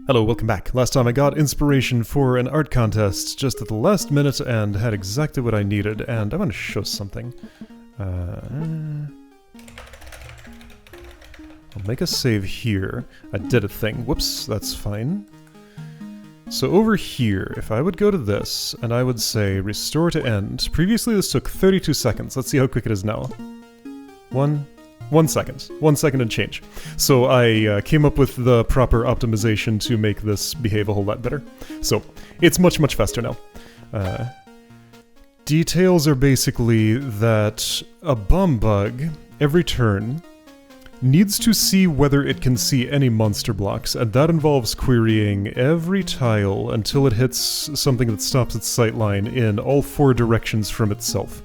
Hello, welcome back. Last time I got inspiration for an art contest just at the last minute and had exactly what I needed, and I want to show something. I'll make a save here. I did a thing. Whoops, that's fine. So over here, if I would go to this, and I would say restore to end. Previously this took 32 seconds. Let's see how quick it is now. 1 second. 1 second and change. So I came up with the proper optimization to make this behave a whole lot better. So it's much, much faster now. Details are basically that a bomb bug, every turn, needs to see whether it can see any monster blocks, and that involves querying every tile until it hits something that stops its sightline in all 4 directions from itself.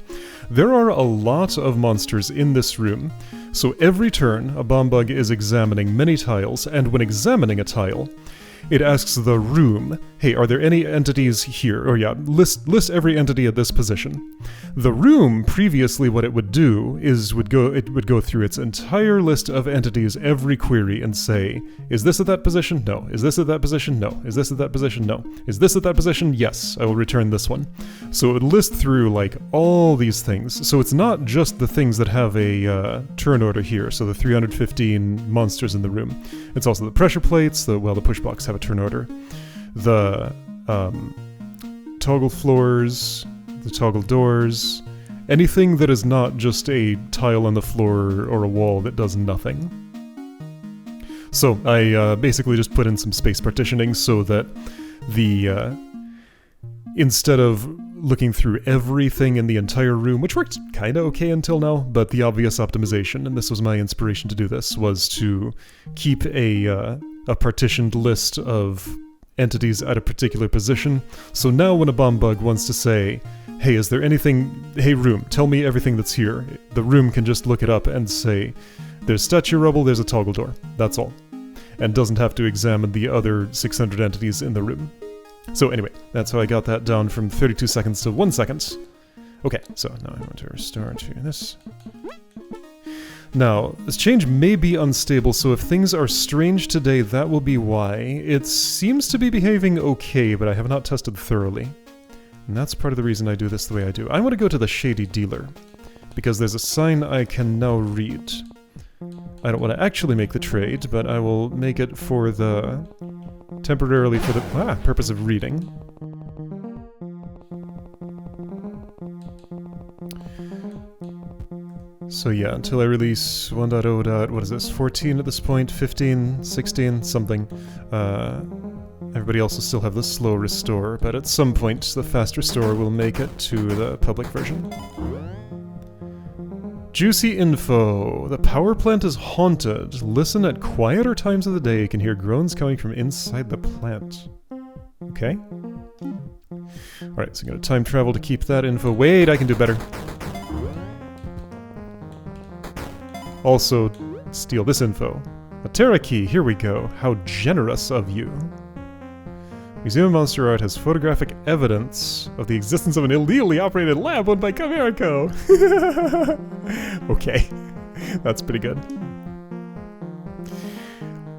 There are a lot of monsters in this room, so every turn a bomb bug is examining many tiles, and when examining a tile, it asks the room, hey, are there any entities here? Or yeah, list every entity at this position. The room, previously what it would do is it would go through its entire list of entities every query and say, is this at that position? No. Is this at that position? No. Is this at that position? No. Is this at that position? Yes. I will return this one. So it would list through like all these things. So it's not just the things that have a turn order here, so the 315 monsters in the room. It's also the pressure plates, the push blocks have a turn order. The toggle floors, the toggle doors, anything that is not just a tile on the floor or a wall that does nothing. So I basically just put in some space partitioning so that the instead of looking through everything in the entire room, which worked kind of okay until now, but the obvious optimization, and this was my inspiration to do this, was to keep a partitioned list of entities at a particular position. So now when a bomb bug wants to say, hey, is there anything, hey room, tell me everything that's here, the room can just look it up and say, there's statue rubble, there's a toggle door, that's all. And doesn't have to examine the other 600 entities in the room. So anyway, that's how I got that down from 32 seconds to 1 second. Okay, so now I want to restore to this. Now, this change may be unstable, so if things are strange today, that will be why. It seems to be behaving okay, but I have not tested thoroughly. And that's part of the reason I do this the way I do. I want to go to the shady dealer, because there's a sign I can now read. I don't want to actually make the trade, but I will make it for the... temporarily for the purpose of reading. So yeah, until I release 1.0. What is this? 14 at this point, 15, 16, something. Everybody else will still have the slow restore, but at some point the fast restore will make it to the public version. Juicy info. The power plant is haunted. Listen at quieter times of the day. You can hear groans coming from inside the plant. Okay. Alright, so I'm going to time travel to keep that info. Wait, I can do better. Also, steal this info. A Terra key, here we go. How generous of you. Museum of Monster Art has photographic evidence of the existence of an illegally operated lab owned by Camerico. Okay, that's pretty good.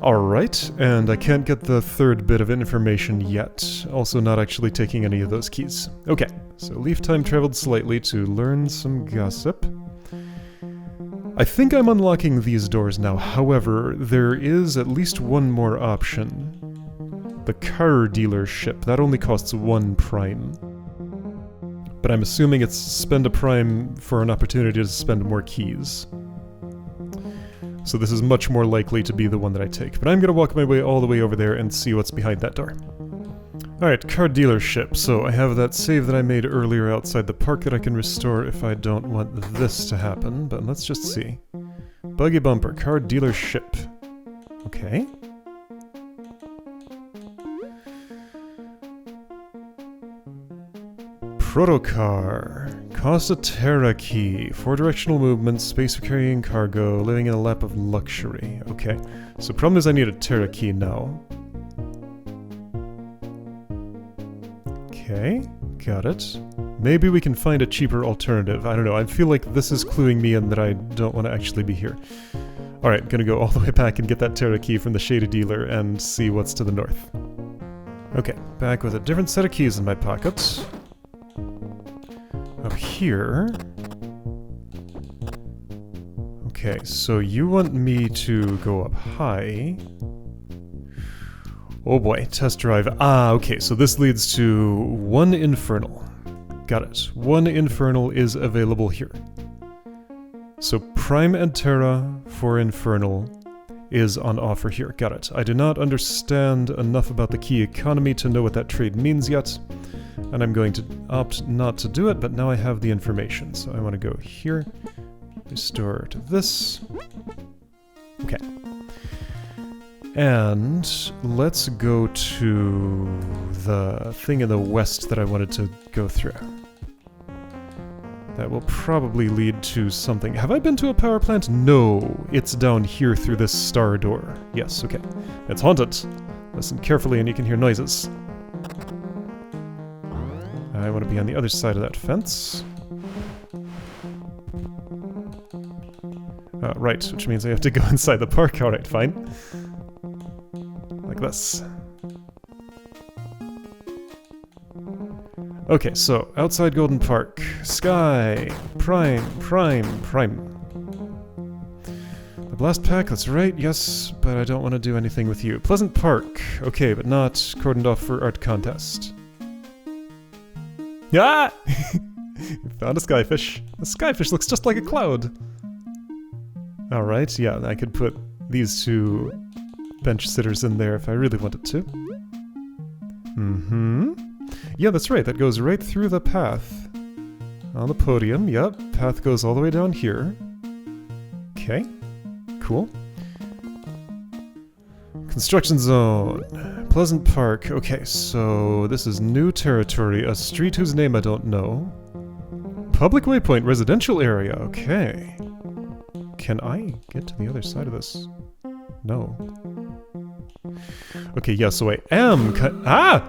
Alright, and I can't get the third bit of information yet. Also not actually taking any of those keys. Okay, so leave time traveled slightly to learn some gossip. I think I'm unlocking these doors now, however, there is at least one more option. The car dealership, that only costs 1 prime. But I'm assuming it's spend a prime for an opportunity to spend more keys. So this is much more likely to be the one that I take. But I'm gonna walk my way all the way over there and see what's behind that door. Alright, car dealership. So I have that save that I made earlier outside the park that I can restore if I don't want this to happen, but let's just see. Buggy bumper, car dealership. Okay. Protocar. Cost a Terra key. 4 directional movements, space for carrying cargo, living in a lap of luxury. Okay. So problem is I need a Terra key now. Okay, got it. Maybe we can find a cheaper alternative. I don't know, I feel like this is cluing me in that I don't want to actually be here. Alright, gonna go all the way back and get that Terra key from the shady dealer and see what's to the north. Okay, back with a different set of keys in my pocket. Up here... Okay, so you want me to go up high. Oh boy, test drive. Ah, okay, so this leads to one Infernal. Got it. One Infernal is available here. So Prime and Terra for Infernal is on offer here. Got it. I do not understand enough about the key economy to know what that trade means yet. And I'm going to opt not to do it, but now I have the information. So I want to go here. Restore to this. Okay. And let's go to the thing in the west that I wanted to go through. That will probably lead to something. Have I been to a power plant? No. It's down here through this star door. Yes, okay. It's haunted. Listen carefully and you can hear noises. I want to be on the other side of that fence. Right, which means I have to go inside the park. Alright, fine. Like this. Okay, so, outside Golden Park. Sky! Prime! The Blast Pack, that's right, yes, but I don't want to do anything with you. Pleasant Park! Okay, but not cordoned off for art contest. Ah! You found a skyfish. The skyfish looks just like a cloud! Alright, yeah, I could put these two bench sitters in there if I really wanted to. Mm-hmm. Yeah, that's right, that goes right through the path. On the podium, yep. Path goes all the way down here. Okay, cool. Construction zone. Pleasant Park. Okay, so this is new territory. A street whose name I don't know. Public waypoint, residential area. Okay. Can I get to the other side of this? No. Okay, yeah, so I am ah!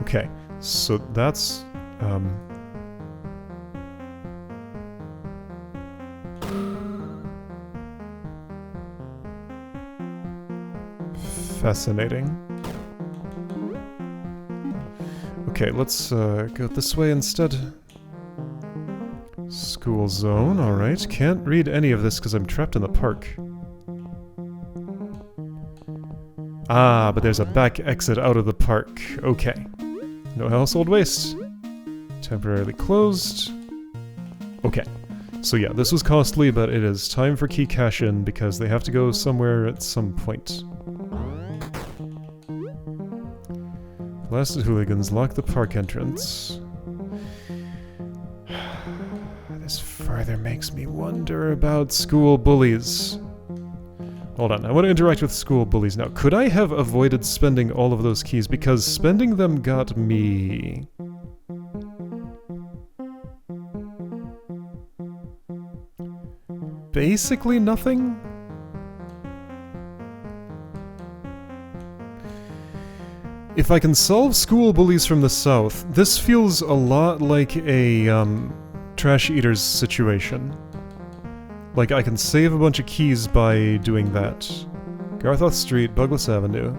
Okay, so that's, fascinating. Okay, let's go this way instead. School zone, alright. Can't read any of this because I'm trapped in the park. Ah, but there's a back exit out of the park. Okay. No household waste. Temporarily closed. Okay. So yeah, this was costly, but it is time for key cash-in because they have to go somewhere at some point. Blasted hooligans, lock the park entrance. This further makes me wonder about school bullies. Hold on, I want to interact with school bullies now. Could I have avoided spending all of those keys? Because spending them got me... basically nothing? If I can solve school bullies from the south, this feels a lot like a, Trash Eaters situation. Like, I can save a bunch of keys by doing that. Garthoth Street, Douglas Avenue.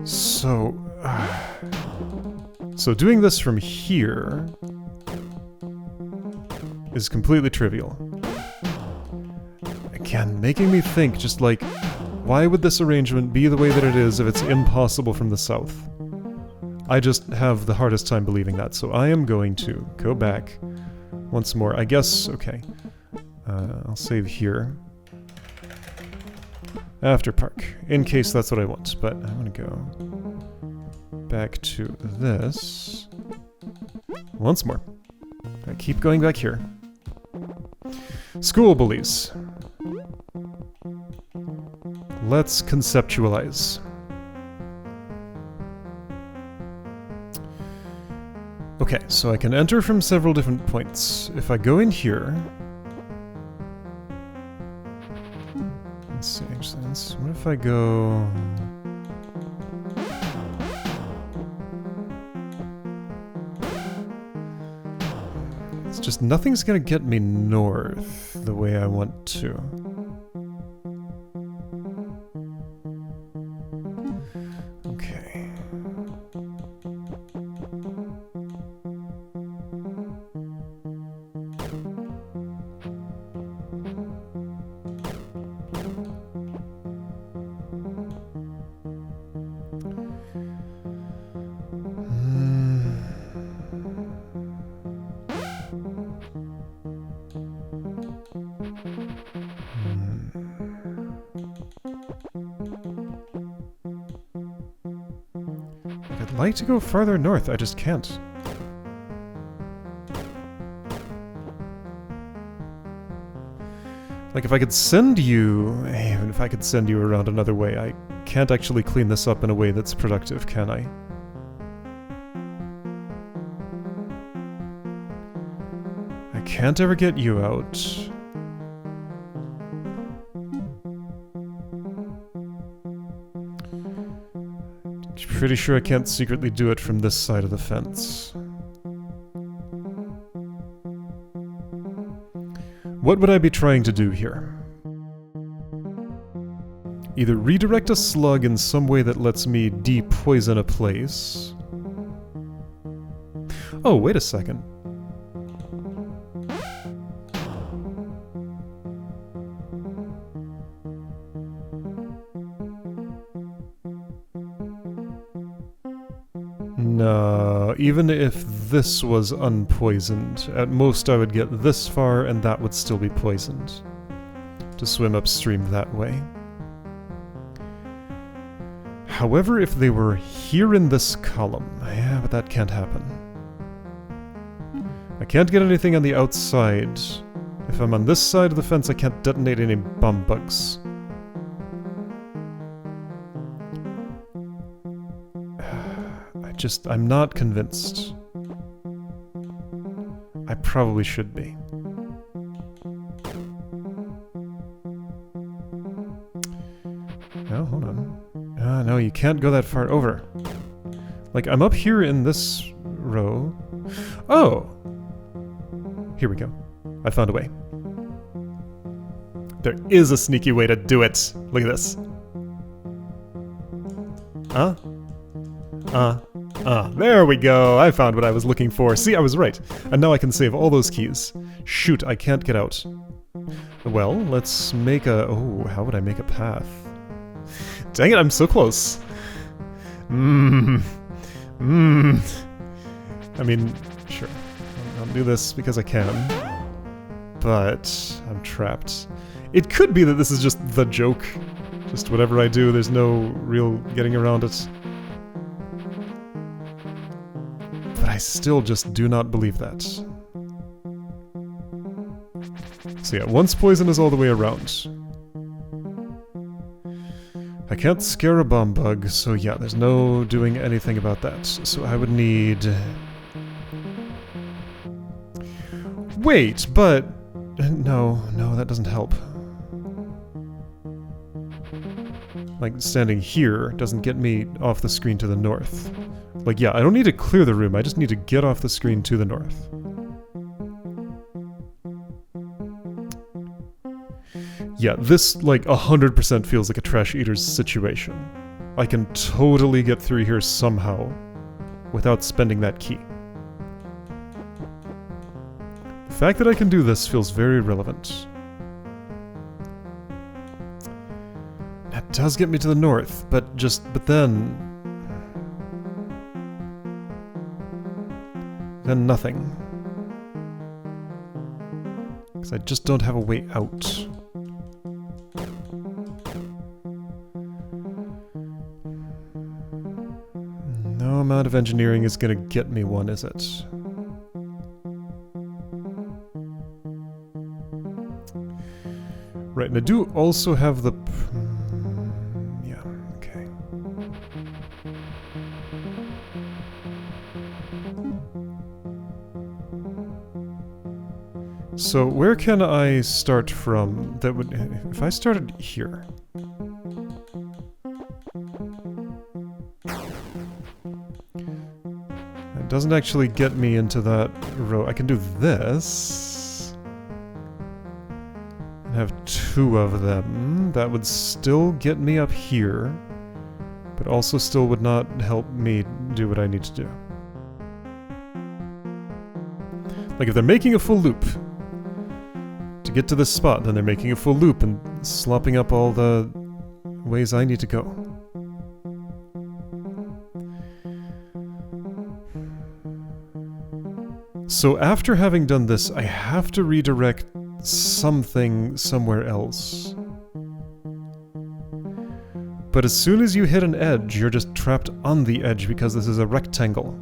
So... so doing this from here... is completely trivial. Again, making me think, just like... why would this arrangement be the way that it is if it's impossible from the south? I just have the hardest time believing that, so I am going to go back once more. I guess, okay. I'll save here. After park, in case that's what I want, but I want to go back to this. Once more. I keep going back here. School bullies. Let's conceptualize. Okay, so I can enter from several different points. If I go in here... let's see, actually, what if I go... Just nothing's gonna get me north the way I want to. Okay. I'd like to go farther north, I just can't. Like, if I could send you... Even if I could send you around another way, I can't actually clean this up in a way that's productive, can I? I can't ever get you out. Pretty sure I can't secretly do it from this side of the fence. What would I be trying to do here? Either redirect a slug in some way that lets me de-poison a place. Oh, wait a second. No, even if this was unpoisoned, at most I would get this far and that would still be poisoned. To swim upstream that way. However, if they were here in this column, yeah, but that can't happen. I can't get anything on the outside. If I'm on this side of the fence, I can't detonate any bomb bugs. I'm not convinced. I probably should be. No, hold on. No, you can't go that far over. Like, I'm up here in this row. Oh! Here we go. I found a way. There is a sneaky way to do it. Look at this. There we go! I found what I was looking for. See, I was right. And now I can save all those keys. Shoot, I can't get out. Well, let's make a... Oh, how would I make a path? Dang it, I'm so close. I mean, sure. I'll do this because I can. But I'm trapped. It could be that this is just the joke. Just whatever I do, there's no real getting around it. I still just do not believe that. So yeah, once poison is all the way around. I can't scare a bomb bug, so yeah, there's no doing anything about that. So I would need... Wait, but... No, that doesn't help. Like, standing here doesn't get me off the screen to the north. Like, yeah, I don't need to clear the room, I just need to get off the screen to the north. Yeah, this, like, 100% feels like a Trash Eater's situation. I can totally get through here somehow, without spending that key. The fact that I can do this feels very relevant. That does get me to the north, but then... Then nothing. Because I just don't have a way out. No amount of engineering is gonna get me one, is it? Right, and I do also have the... yeah, okay. So where can I start from that would... If I started here... doesn't actually get me into that row. I can do this. And have 2 of them. That would still get me up here. But also still would not help me do what I need to do. Like if they're making a full loop to get to this spot, then they're making a full loop and slopping up all the ways I need to go. So after having done this, I have to redirect something somewhere else. But as soon as you hit an edge, you're just trapped on the edge because this is a rectangle.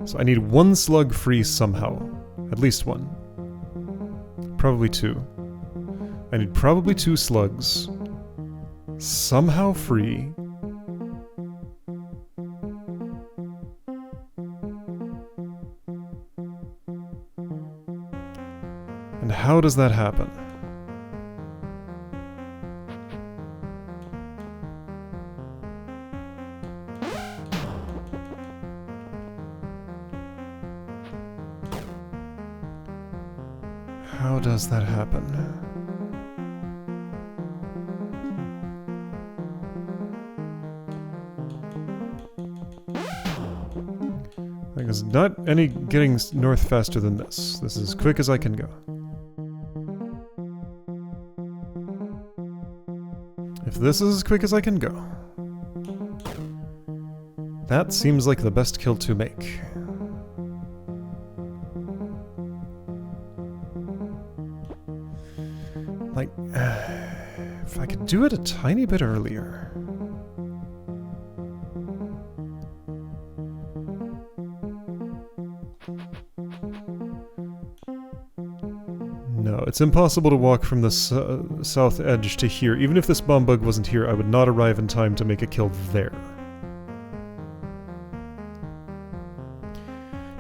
So I need 1 slug free somehow. At least 1. Probably 2. I need probably 2 slugs. Somehow free. And how does that happen? How does that happen? There's not any getting north faster than this. This is as quick as I can go. If this is as quick as I can go, that seems like the best kill to make. Like, if I could do it a tiny bit earlier. No, it's impossible to walk from the south edge to here. Even if this bomb bug wasn't here, I would not arrive in time to make a kill there.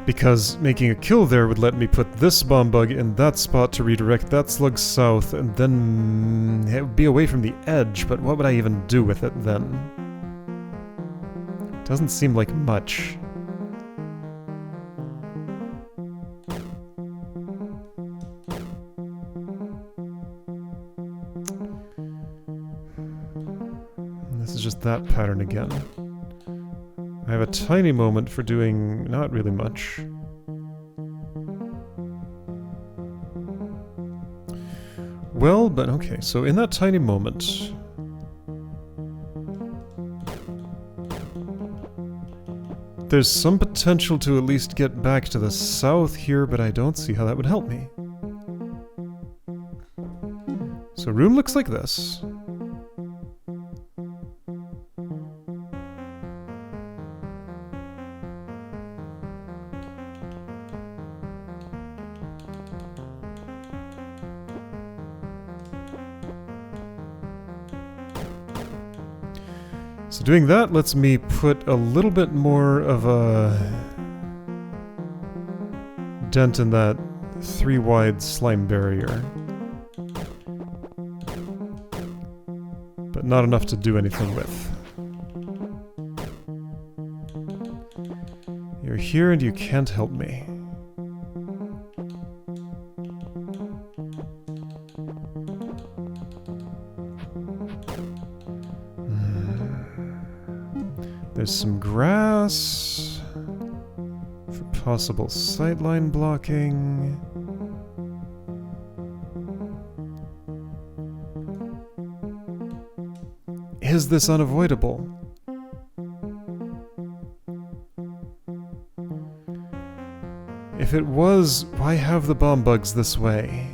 Because making a kill there would let me put this bomb bug in that spot to redirect that slug south, and then it would be away from the edge, but what would I even do with it then? Doesn't seem like much. This is just that pattern again. I have a tiny moment for doing not really much. Well, but okay, so in that tiny moment... there's some potential to at least get back to the south here, but I don't see how that would help me. So room looks like this. So doing that lets me put a little bit more of a dent in that 3-wide slime barrier. But not enough to do anything with. You're here and you can't help me. There's some grass for possible sightline blocking. Is this unavoidable? If it was, why have the bomb bugs this way?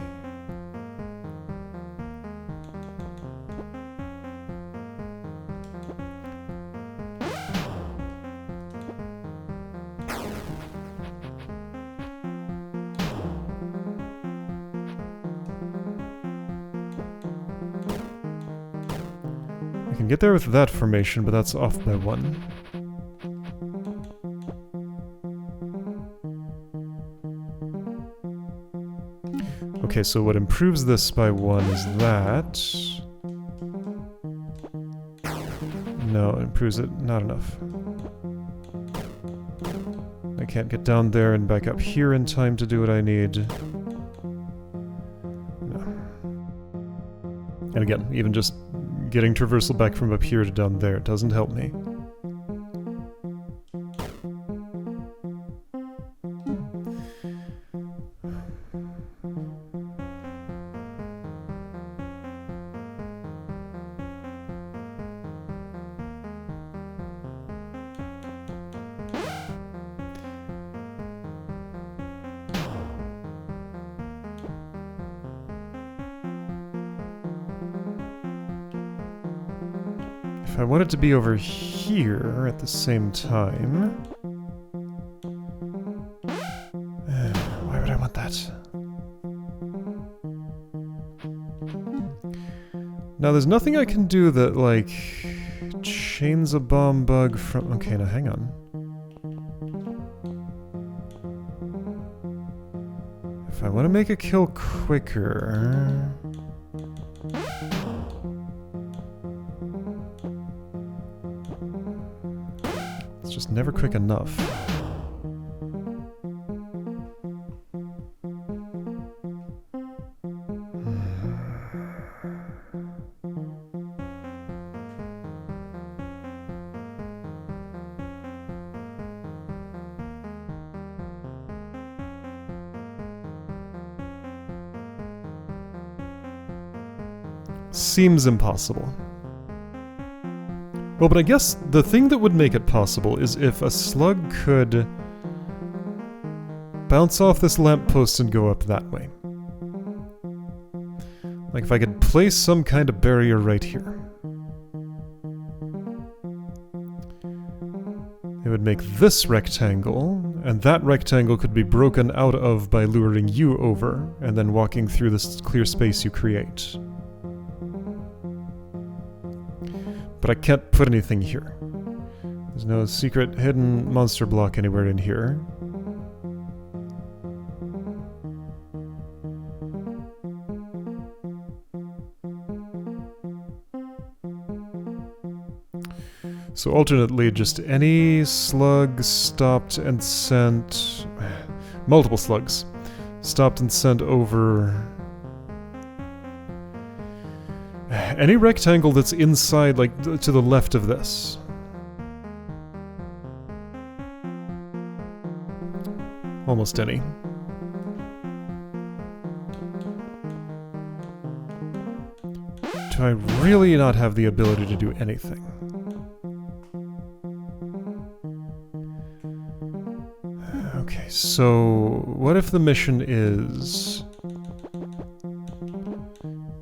I can get there with that formation, but that's off by 1. Okay, so what improves this by 1 is that. No, it improves it not enough. Like can't get down there and back up here in time to do what I need. No. And again, even just getting traversal back from up here to down there doesn't help me. I want it to be over here at the same time. Why would I want that? Now, there's nothing I can do that, like, chains a bomb bug from... Okay, now hang on. If I want to make a kill quicker... Just never quick enough. Seems impossible. Well, but I guess the thing that would make it possible is if a slug could bounce off this lamppost and go up that way. Like if I could place some kind of barrier right here. It would make this rectangle, and that rectangle could be broken out of by luring you over, and then walking through this clear space you create. But I can't put anything here. There's no secret hidden monster block anywhere in here. So alternately, just any slug stopped and sent... multiple slugs stopped and sent over... any rectangle that's inside, like, to the left of this. Almost any. Do I really not have the ability to do anything? Okay, so what if the mission is...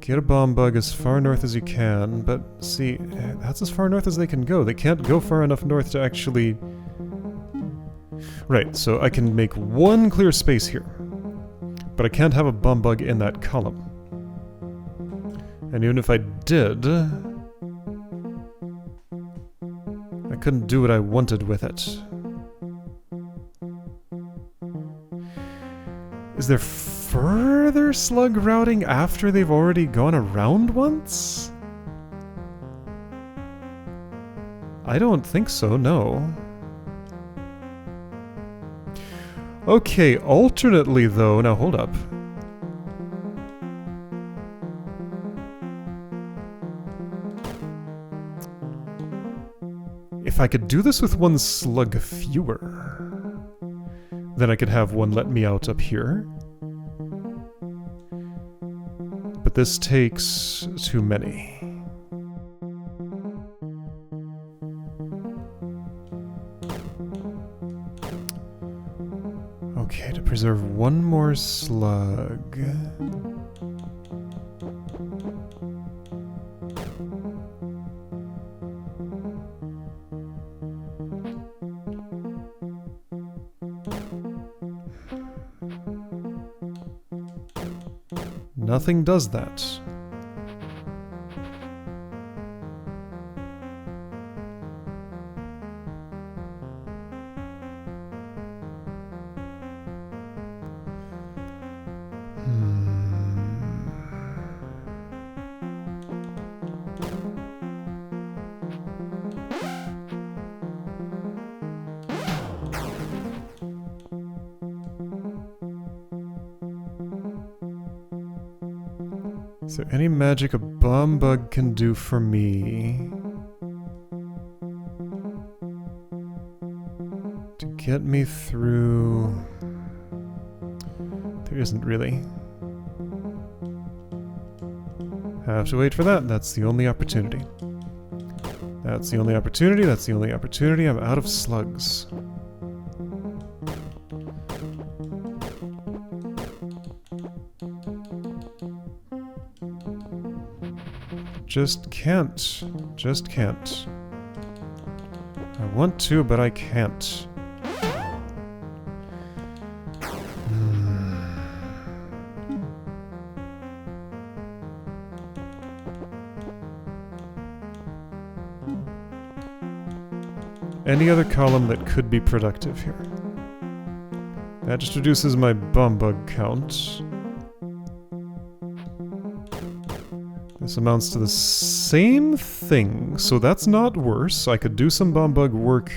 get a bomb bug as far north as you can, but see, that's as far north as they can go. They can't go far enough north to actually... Right, so I can make one clear space here, but I can't have a bomb bug in that column. And even if I did, I couldn't do what I wanted with it. Is there further slug routing after they've already gone around once? I don't think so, no. Okay, alternately though, now hold up. If I could do this with one slug fewer, then I could have one let me out up here. But this takes too many. Okay, to preserve one more slug. Nothing does that. Is there any magic a bomb bug can do for me to get me through? There isn't really. Have to wait for that. That's the only opportunity. That's the only opportunity. That's the only opportunity. I'm out of slugs. Just can't. Just can't. I want to, but I can't. Any other column that could be productive here? That just reduces my bomb bug count. This amounts to the same thing, so that's not worse. I could do some bomb bug work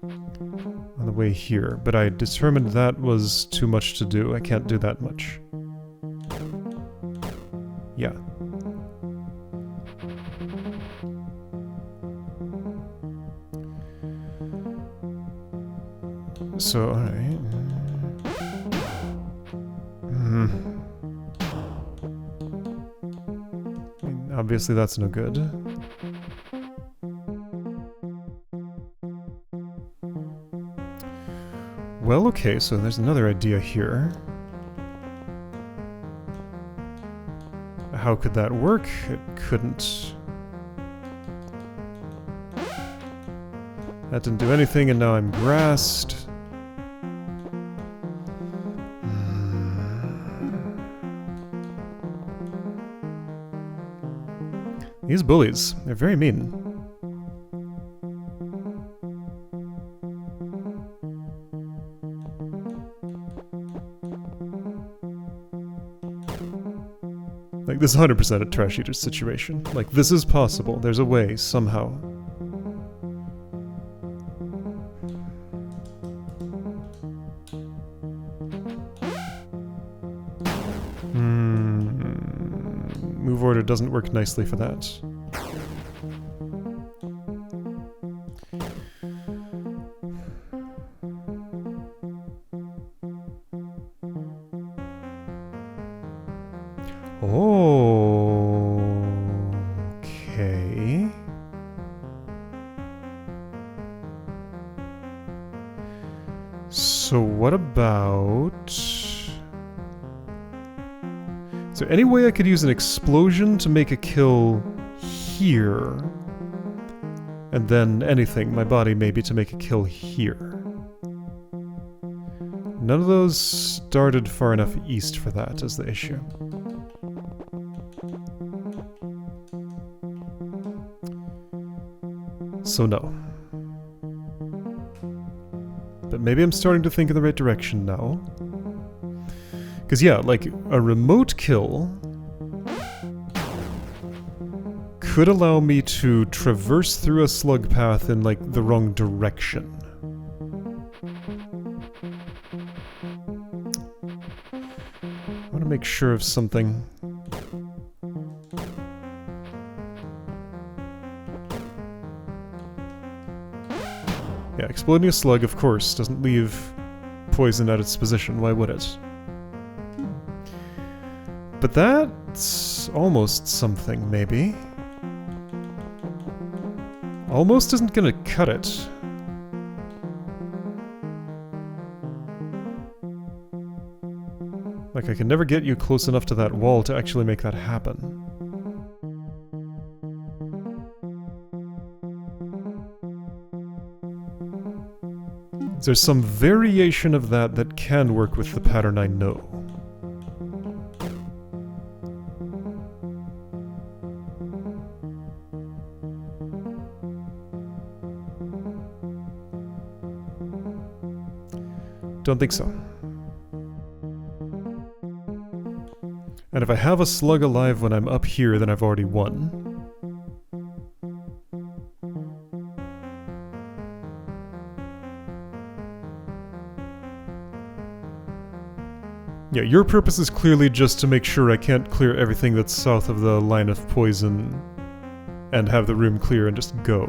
on the way here, but I determined that was too much to do. I can't do that much. Yeah. So, alright. Obviously that's no good. Well, okay, so there's another idea here. How could that work? It couldn't. That didn't do anything, and now I'm grassed. These bullies, they're very mean. Like, this is 100% a trash eater situation. Like, this is possible. There's a way, somehow. Move order doesn't work nicely for that. Okay. So what about... Is there any way I could use an explosion to make a kill here? And then anything, my body maybe, to make a kill here. None of those started far enough east for that, is the issue. So no. But maybe I'm starting to think in the right direction now. Because yeah, like, a remote kill could allow me to traverse through a slug path in, like, the wrong direction. I want to make sure of something. Yeah, exploding a slug, of course, doesn't leave poison at its position. Why would it? But that's almost something, maybe. Almost isn't gonna cut it. Like, I can never get you close enough to that wall to actually make that happen. There's some variation of that that can work with the pattern I know. Don't think so. And if I have a slug alive when I'm up here, then I've already won. Yeah, your purpose is clearly just to make sure I can't clear everything that's south of the line of poison and have the room clear and just go.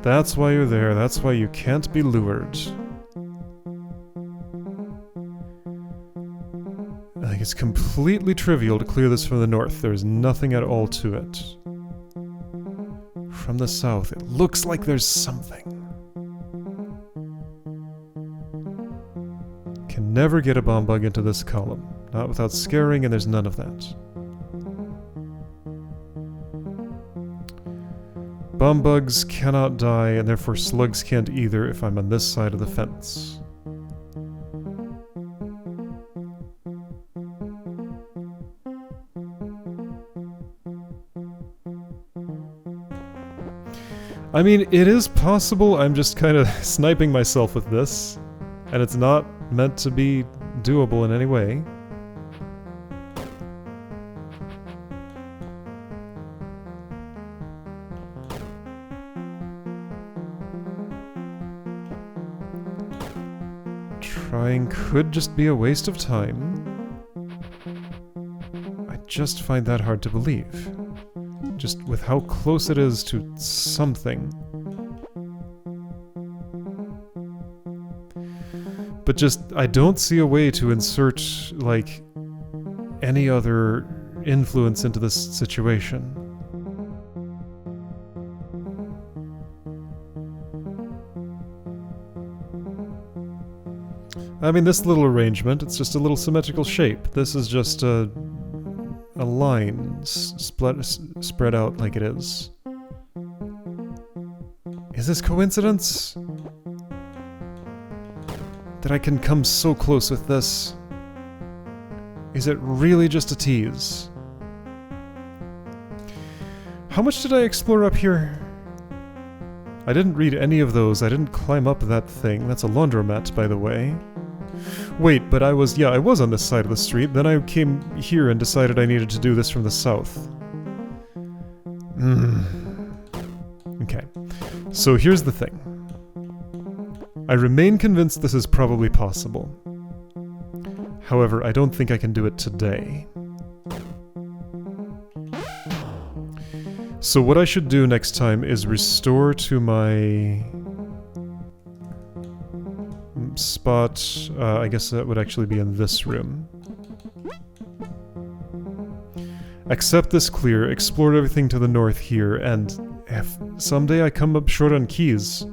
That's why you're there, that's why you can't be lured. I think it's completely trivial to clear this from the north. There's nothing at all to it. From the south, it looks like there's something. Can never get a bomb bug into this column. Not without scaring, and there's none of that. Bomb bugs cannot die, and therefore slugs can't either if I'm on this side of the fence. I mean, it is possible. I'm just kind of sniping myself with this, and it's not meant to be doable in any way. Trying could just be a waste of time. I just find that hard to believe. Just with how close it is to something. But just, I don't see a way to insert, like, any other influence into this situation. I mean, this little arrangement, it's just a little symmetrical shape. This is just a line spread out like it is. Is this coincidence? That I can come so close with this? Is it really just a tease? How much did I explore up here? I didn't read any of those. I didn't climb up that thing. That's a laundromat, by the way. Wait, but I was on this side of the street. Then I came here and decided I needed to do this from the south. Okay. So here's the thing. I remain convinced this is probably possible. However, I don't think I can do it today. So what I should do next time is restore to my spot. I guess that would actually be in this room. Accept this clear, explore everything to the north here, and if someday I come up short on keys,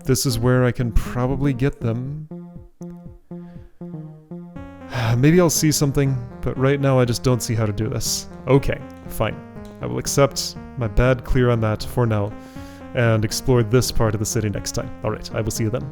this is where I can probably get them. Maybe I'll see something, but right now I just don't see how to do this. Okay, fine. I will accept my bad clear on that for now, and explore this part of the city next time. Alright, I will see you then.